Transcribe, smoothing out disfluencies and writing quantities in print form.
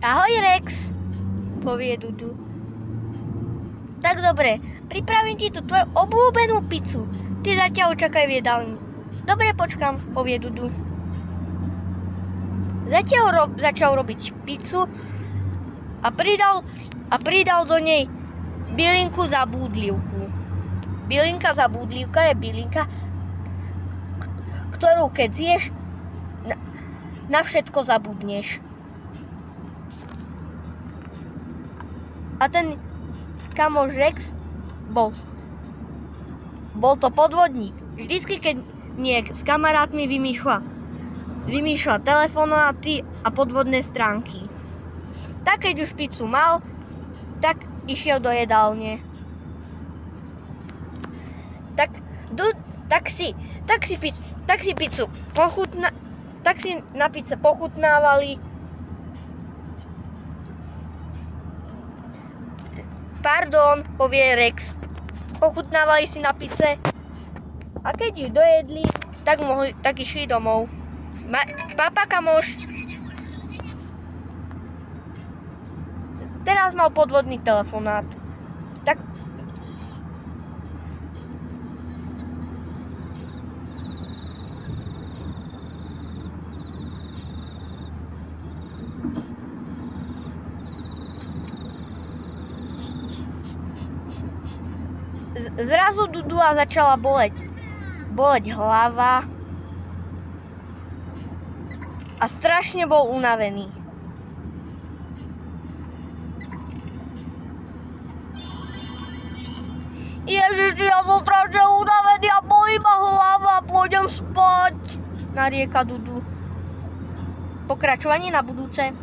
Ahoj Rex, povie Dudu. Tak dobre, pripravím ti tú tvoju obľúbenú pizzu. Ty zatiaľ čakaj v jedálni. Dobre, počkám, povie Dudu. Zatiaľ začal robiť pizzu a pridal do nej bylinku za búdlivku. Bylinka za búdlivka je bylinka, ktorú keď zješ, na všetko zabudneš. A ten kamoš Rex bol to podvodník. Vždycky, keď s kamarátmi vymýšľa telefonáty a podvodné stránky. Tak keď už pizzu mal, tak išiel do jedálne. Tak si na pizze pochutnávali. Pardon, povie Rex. Pochutnávali si na pizze a keď ju dojedli, tak išli domov. Papa kamoš. Teraz mal podvodný telefonát. Tak zrazu Dudua začala boleť hlava a strašne bol unavený. Ježiš, ja som strašne unavený a bolí ma hlava, pôjdem spať, narieka Dudu. Pokračovanie na budúce.